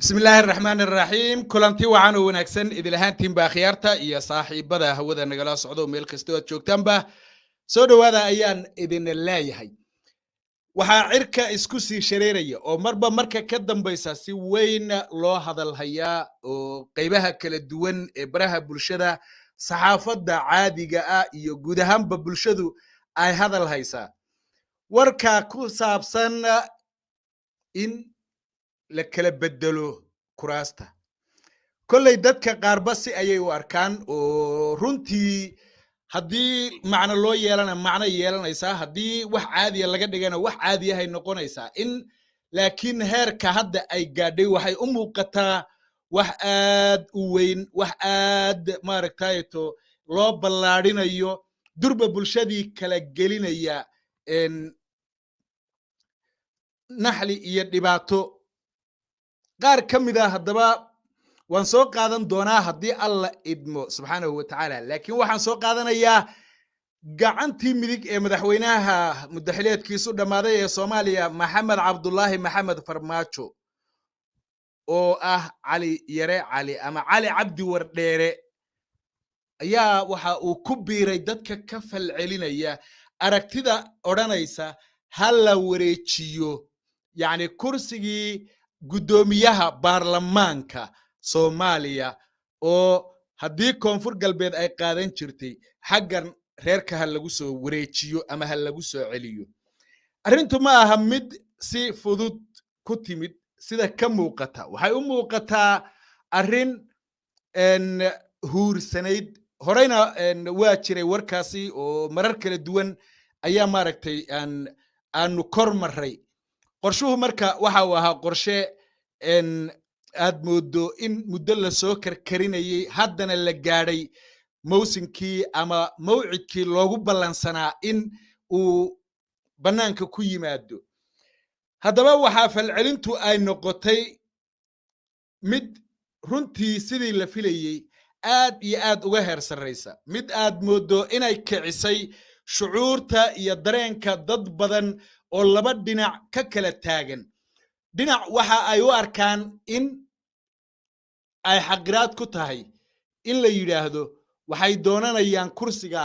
بسم الله الرحمن الرحيم كلانتي وعان وناكسن إذا لهانتين باخيارتا إيا صاحب بدا هودا نغلا سعودو ميل كستوات جوكتان با سودو هذا أيان إذن الله يهي waxaa cirka isku sii shareeraya oo marba marka ka dambaysa si weyn loo hadal hayaa oo qaybaha kala duwan ee baraha bulshada saxaafadda caadiga ah iyo guud ahaanba bulshadu ay hadal haysaa warka ku saabsan in la kala bedelo kuraasta kolley dadka qaarba si ayay u arkaan oo runtii haddii macno loo yeelana macno yeelanaysaa haddii wax caadiya laga dhigana wax caadiyahay noqonaysaa in laakiin heerka hadda ay gaadhay waxay u muuqataa wax aad u weyn wax aad maaragtayto loo ballaadhinayo durba bulshadii kala gelinaya naxli iyo dhibaato qaar ka mid ah haddaba waan soo qaadan doonaa haddii alla idmo subxaanahu watacaala laakiin waxaan soo qaadanayaa gacantii midig ee madaxweynaha mudaxileedkiisu dhammaaday ee soomaaliya maxamed cabdulaahi maxamed farmaajo oo ah cali yare cali ama cali cabdi wardheere ayaa waxa uu ku biiray dadka ka falcelinaya aragtida odhanaysa ha la wareejiyo yacni kursigii guddoomiyaha baarlamaanka Soomaaliya oo haddii koonfur galbeed ay qaadan jirtay xaggan reerka ha lagu soo wareejiyo ama ha lagu soo celiyo arrintu ma aha mid si fudud ku timid sida ka muuqata waxay u muuqataa arrin huursanayd horeyna waa jiray warkaasi oo marar kala duwan ayaa maaragtay aanu kor maray qorshuhu marka waxa uu ahaa qorshe aad moodo in muddo la soo karkarinayay haddana la gaadhay mawsinkii ama mawcidkii loogu ballansanaa in uu bannaanka ku yimaado haddaba waxaa falcelintu ay noqotay mid runtii sidii la filayey aad iyo aad uga heer sarraysa mid aad moodo inay kicisay shucuurta iyo dareenka dad badan oo laba dhinac ka kala taagan dhinac waxa ay u arkaan in ay xaqiraad ku tahay in la yidhaahdo waxay doonanayaan kursiga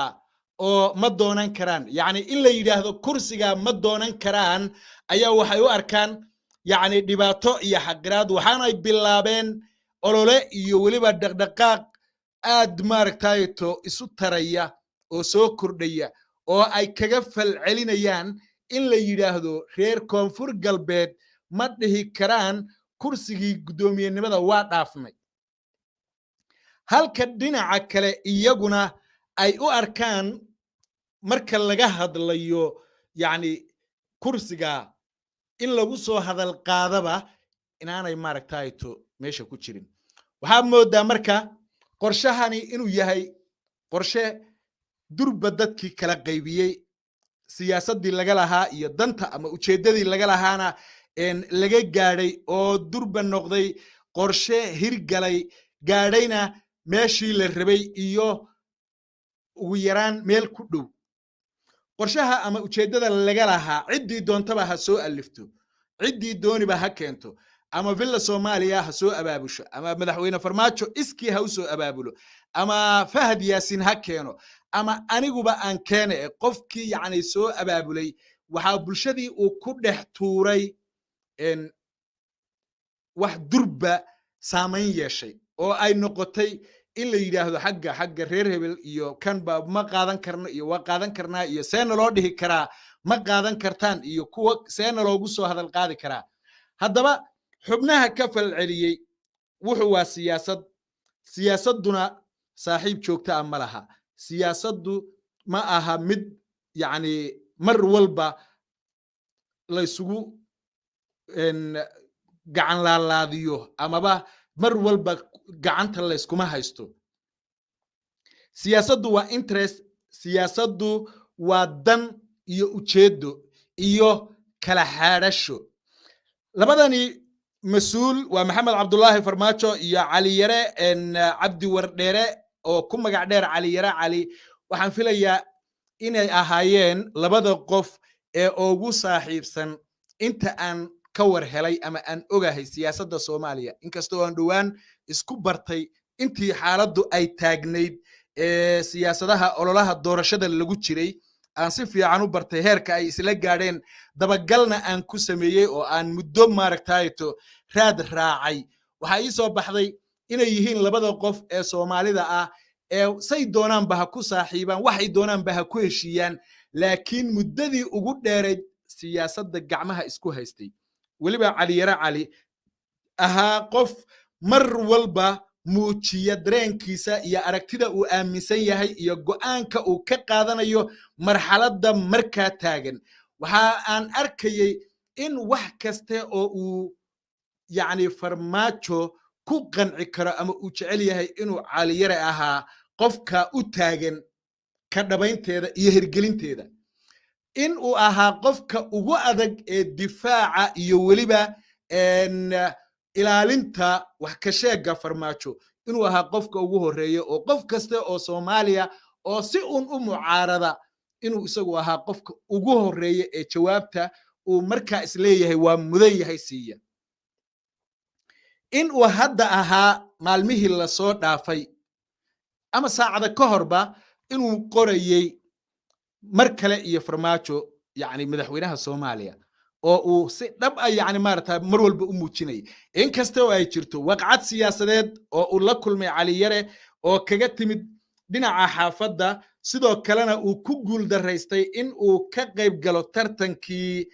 oo ma doonan karaan yacni in la yidhaahdo kursiga ma doonan karaan ayaa waxay u arkaan yacni dhibaato iyo xaqiraad waxaanay bilaabeen olole iyo weliba dhaqdhaqaaq aad maaragtayto isu taraya oo soo kordhaya oo ay kaga falcelinayaan in la yidhaahdo reer koonfur galbeed ma dhihi karaan kursigii guddoomiyenimada waa dhaafnay halka dhinaca kale iyaguna ay u arkaan marka laga hadlayo yacni kursiga in lagu soo hadal qaadaba inaanay maaragtayto meesha ku jirin waxaa moodaa marka qorshahani inuu yahay qorshe durba dadkii kala qaybiyey siyaasaddii laga lahaa iyo danta ama ujeeddadii laga lahaana laga gaadhay oo durba noqday qorshe hirgalay gaadhayna meeshii la rabay iyo ugu yaraan meel ku dhow qorshaha ama ujeeddada laga lahaa ciddii doontaba ha soo alifto ciddii dooniba ha keento ama villa Soomaaliya ha soo abaabusho ama madaxweyne farmaajo iskii ha u soo abaabulo ama Fahad Yaasin ha keeno ama aniguba aan keene qofkii yacni soo abaabulay waxaa bulshadii uu ku dhex tuuray wax durba saamayn yeeshay oo ay noqotay in la yidhaahdo xagga reer hebel iyo kanba ma qaadan karno iyo waa qaadan karnaa iyo seena loo dhihi karaa ma qaadan kartaan iyo kuwa seena loogu soo hadal qaadi karaa haddaba xubnaha ka falceliyey wuxuu waa siyaasadduna saaxiib joogta ah ma laha siyaasaddu ma aha mid yacni mar walba la isugu gacan laalaadiyo amaba mar walba gacanta la iskuma haysto siyaasaddu waa interest siyaasaddu waa dan iyo ujeeddo iyo kala xaadhasho labadani mas-uul waa maxamed cabdulaahi farmaajo iyo cali yare cabdi wardheere oo ku magac dheer cali yare cali waxaan filayaa inay ahaayeen labada qof ee ugu saaxiibsan inta aan ka war helay ama aan ogahay siyaasadda Soomaaliya inkastoo aan dhawaan isku bartay intii xaaladdu ay taagnayd siyaasadaha ololaha doorashada lagu jiray aan si fiican u bartay heerka ay isla gaadheen dabagalna aan ku sameeyey oo aan muddo maaragtayto raad raacay waxaa ii soo baxday inay yihiin labada qof ee Soomaalida ah ee say doonaanba ha ku saaxiibaan waxay doonaanba ha ku heshiiyaan laakiin muddadii ugu dheerayd siyaasadda gacmaha isku haystay weliba Cali Yare Cali ahaa qof mar walba muujiya dareenkiisa iyo aragtida uu aaminsan yahay iyo go'aanka uu ka qaadanayo marxaladda markaa taagan waxa aan arkayay in wax kaste oo uu yacni farmaajo ku qanci karo ama uu jecel yahay inuu Cali Yare ahaa qofka u taagan ka dhabaynteeda iyo hirgelinteeda in uu ahaa qofka ugu adag ee difaaca iyo weliba ilaalinta wax ka sheega farmaajo inuu ahaa qofka ugu horeeya oo qof kaste oo Soomaaliya oo si u mucaarada inuu isagu ahaa qofka ugu horeeya ee jawaabta uu markaa isleeyahay waa mudan yahay siiya in uu hadda ahaa maalmihii la soo dhaafay ama saacada ka horba inuu qorayay mar kale iyo farmaajo yani madaxweynaha Soomaaliya oo uu si dhab ah yani maarta mar walba u muujinay in kasta oo ay jirto waqcad siyaasadeed oo uu la kulmay Cali Yare oo kaga timid dhinaca xaafadda sidoo kalena uu ku guul daraystay in uu ka qayb galo tartankii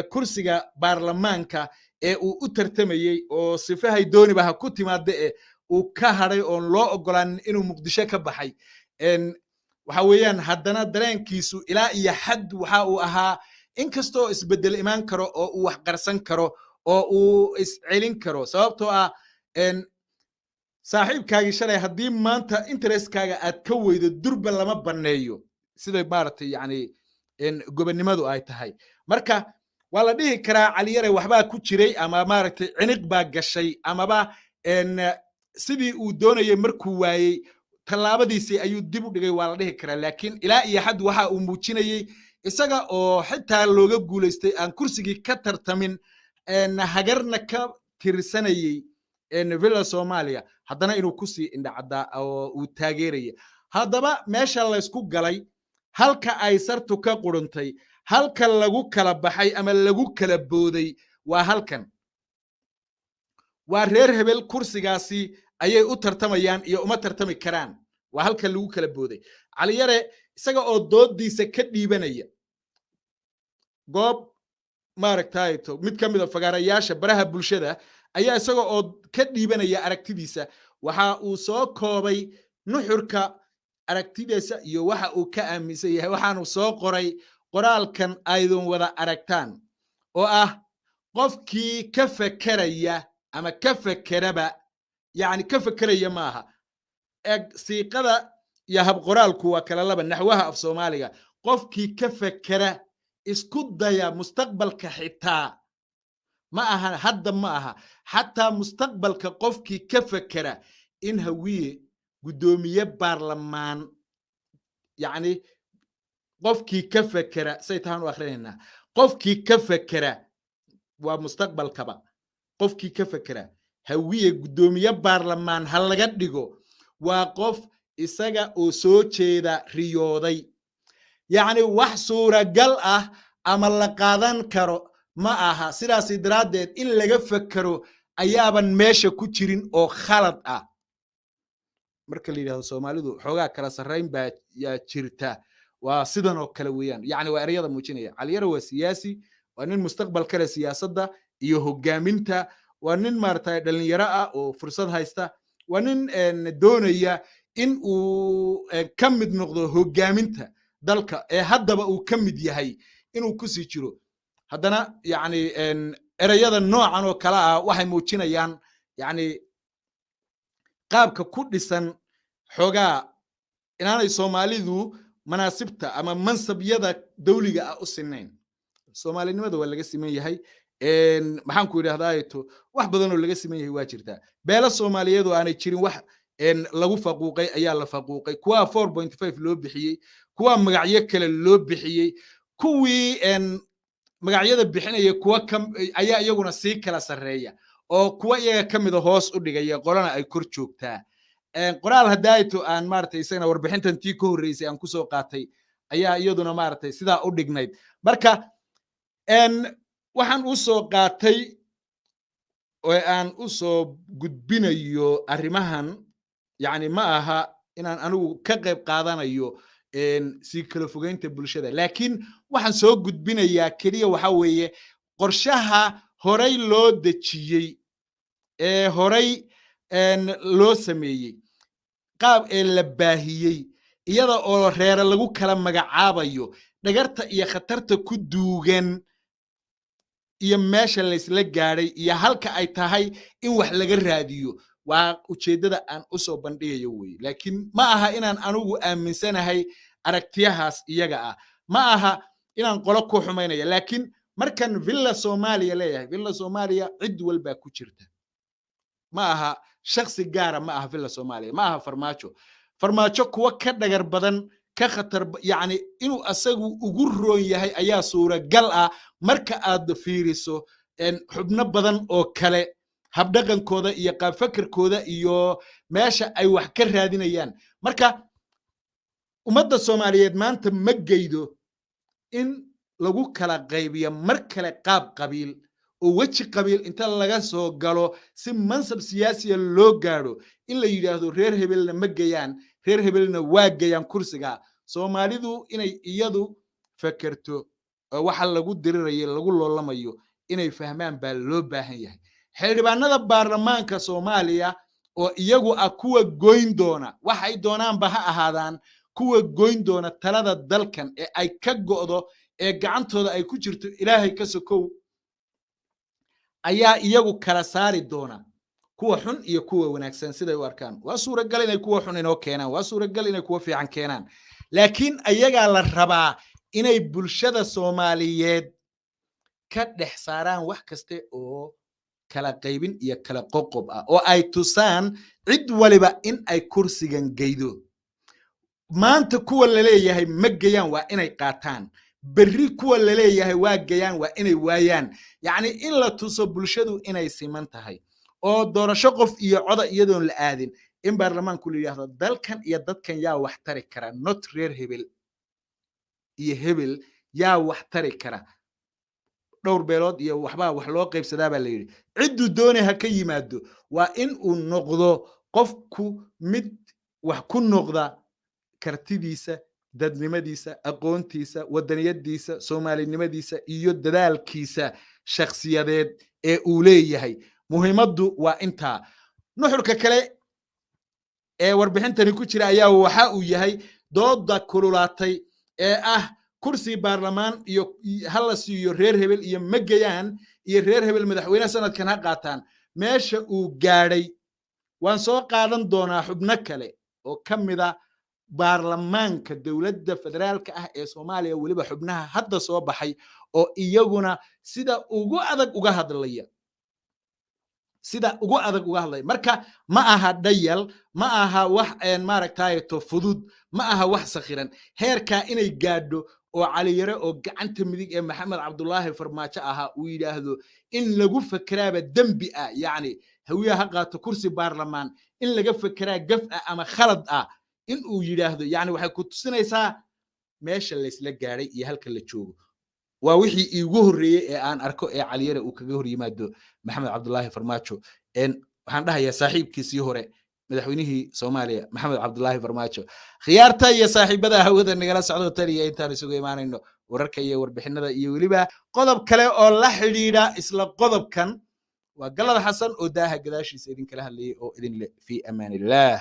kursiga baarlamaanka ee uu u tartamayay oo sifahay dooniba ha ku timaade ee uu ka haray oo loo ogolaan inuu Muqdisho ka baxay waxa weeyaan haddana dareenkiisu ilaa iyo xad waxa uu ahaa inkastoo isbedel imaan karo oo uu wax qarsan karo oo uu iscelin karo sababtoo ah saaxiibkaagi shalay haddii maanta interestkaaga aad ka weydo durba lama banneeyo sida maaragtay yani gobonnimadu ay tahay marka waa la dhihi karaa Cali Yare waxbaa ku jiray ama maaragtay ciniq baa gashay amaba sidii uu doonayay markuu waayey tallaabadiisii ayuu dib u dhigay waa la dhihi karaa laakiin ilaa iyo xad waxa uu muujinayay isaga oo xitaa looga guulaystay aan kursigii ka tartamin hagarna ka tirsanayay villa Soomaaliya haddana inuu ku sii indhacada oo uu taageeraya haddaba meesha la isku galay halka ay sartu ka quruntay halka lagu kala baxay ama lagu kala booday waa halkan waa reer hebel kursigaasi ayay u tartamayaan iyo uma tartami karaan waa halka lagu kala booday Cali Yare isaga oo doodiisa ka dhiibanaya goob maaragtayto mid ka mid ah fagaarayaasha baraha bulshada ayaa isaga oo ka dhiibanaya aragtidiisa waxa uu soo koobay nuxurka aragtidiisa iyo waxa uu ka aaminsan yahay waxaanu soo qoray qoraalkan aydan wada aragtaan oo ah qofkii ka fekeraya ama ka fekeraba yani ka fekeraya maaha siiqada ya hab qoraalku waa kala laba naxwaha af Soomaaliga qofkii ka fekera isku daya mustaqbalka xitaa ma aha hadda ma aha xataa mustaqbalka qofkii ka fekera in hawiye gudoomiye baarlamaan yani qofkii ka fekera saytaan u akhrinayna qofkii ka fekera waa mustaqbalkaba qofkii ka fekera hawiye gudoomiye baarlamaan hal laga dhigo waa qof isaga oo soo jeeda riyooday yani wax suuragal ah ama la qaadan karo ma aha sidaas daradeed in laga fekero ayaaban meesha ku jirin oo khalad ah marka la yiraahdo Soomaalidu xoogaa kala sareyn baa yaa jirta waa sidan oo kale weeyaan yani waa erayada muujinaya Cali Yare waa siyaasi waa nin mustaqbal kale siyaasadda iyo hogaaminta waa nin maartay dhalinyaro ah oo fursad haysta waa nin doonaya in uu ka mid noqdo hogaaminta dalka ee haddaba uu ka mid yahay inuu ku sii jiro haddana yani erayada noocan oo kala ah waxay muujinayaan yani qaabka ku dhisan xogaa inaanay Soomaalidu manaasibta ama mansabyada dawliga ah u sinayn Soomaalinimada waa laga siman yahay maxaan ku yiraahdaa wax badan oo laga siman yahay waa jirtaa beela Soomaaliyeed oo aanay jirin wax lagu faquuqay ayaa la faquuqay kuwa 4.5 loo bixiyay kuwa magacyo kale loo bixiyay kuwii magacyada bixinaya kuwa ayaa iyaguna sii kala sarreeya oo kuwa iyaga ka mid hoos u dhigaya qolana ay kor joogtaa qoraal hadayto aan maartay isagana warbixintan tii ka horeysay aan ku soo qaatay ayaa iyaduna maartay sidaa u dhignayd marka waxaan u soo qaatay oo aan u soo gudbinayo arrimahan yani ma aha inaan anigu ka qayb qaadanayo si kala fogeynta bulshada laakiin waxaan soo gudbinayaa kaliya waxa weeye qorshaha horay loo dejiyey horay loo sameeyey qaab la baahiyey iyada oo reer lagu kala magacaabayo dhagarta iyo khatarta ku duugan iyo meesha la isla gaaray iyo halka ay tahay in wax laga raadiyo waa ujeedada aan u soo bandhigayo weey laakiin ma aha inaan anigu aaminsanahay aragtiyahaas iyaga ah ma aha inaan qolo ku xumaynaya laakiin markan villa Soomaaliya leeyahay villa Soomaaliya cid walba ku jirta ma aha shakhsi gaar ma aha villa Soomaaliya ma aha farmaajo kuwa ka dhagar badan ka khatar yani inuu asagu ugu roon yahay ayaa suuragal ah marka aad fiiriso xubno badan oo kale habdhaqankooda iyo qaab fakirkooda iyo meesha ay wax ka raadinayaan marka ummadda Soomaaliyeed maanta ma geydo in lagu kala qaybiyo mar kale qaab qabiil oo waji qabiil inta laga soo galo si mansab siyaasi loo gaaro in la yiraahdo reer hebelna ma geeyaan reer hebelna waa geeyaan kursiga Soomaalidu inay iyadu fakarto waxa lagu dirirayo lagu loolamayo inay fahmaan baa loo baahan yahay xildhibaanada baarlamaanka Soomaaliya oo iyagu kuwa goyn doona waxay doonaan ba ha ahaadaan kuwa goyn doona talada dalkan ee ay ka go'do ee gacantooda ay ku jirto Ilaahay ka sokow ayaa iyagu kala saari doona kuwa xun iyo kuwa wanaagsan sida ay u arkaan waa suuragal inay kuwa xun inoo keenaan waa suuragal inay kuwa fiican keenaan laakiin ayaga la rabaa inay bulshada Soomaaliyeed ka dhex saaraan wax kaste oo kala qaybin iyo kala qoqob ah oo ay tusaan cid waliba in ay kursigan geydo maanta kuwa la leeyahay ma geeyaan waa inay qaataan berri kuwa la leeyahay waa geeyaan waa inay waayaan yani in la tuso bulshadu inay siman tahay oo doorasho qof iyo coda iyadoon la aadin in baarlamaanku la yiraahdo dalkan iyo dadkan yaa wax tari kara not reer hebel iyo hebel yaa wax tari kara dhowr beelood iyo waxba wax loo qaybsadaa baa la yiri ciddu doonay ha ka yimaado waa in uu noqdo qofku mid wax ku noqda kartidiisa dadnimadiisa aqoontiisa wadaniyadiisa Soomaalinimadiisa iyo dadaalkiisa shakhsiyadeed ee uu leeyahay muhiimadu waa inta nuxurka kale ee warbixintani ku jira ayaa waxa uu yahay dooda kululaatay ee kursi baarlamaan iyo halas iyo reer hebel iyo magayaan iyo reer hebel madaxweynaha sanadkan ha qaataan meesha uu gaaray waan soo qaadan doonaa xubno kale oo kamida baarlamaanka dawladda federaalka ee Soomaaliya waliba xubnaha hadda soo baxay oo iyaguna sida ugu adag uga hadlaya marka ma aha dayal ma aha wax maaragtay to fudud ma aha wax sakhiran heerka inay gaadho oo Cali Yare oo gacanta midig ee Maxamed Cabdullaahi Farmaajo aha uu yiraahdo in lagu fakaraaba dambi yani hawiyaha qaato kursi baarlamaan in laga fakaraa gaf ama khalad in uu yiraahdo yani waxay ku tusinaysaa meesha la isla gaaray iyo halka la joogo waa wixii iigu horeeyay ee aan arko ee Cali Yare uu kaga hor yimaado Maxamed Cabdullaahi Farmaajo waxaan dhahayaa saaxiibkiisii hore madaxweynihii Soomaaliya Maxamed Cabdullaahi Farmaajo khiyaarta iyo saaxiibada hawada nagala socdo taliya intaan isugu imaanayno wararka iyo warbixinada iyo waliba qodob kale oo la xiriira isla qodobkan waa Galad Xasan oo daaha gadaashiisa idin kala hadlayay oo idin le fi amaanillah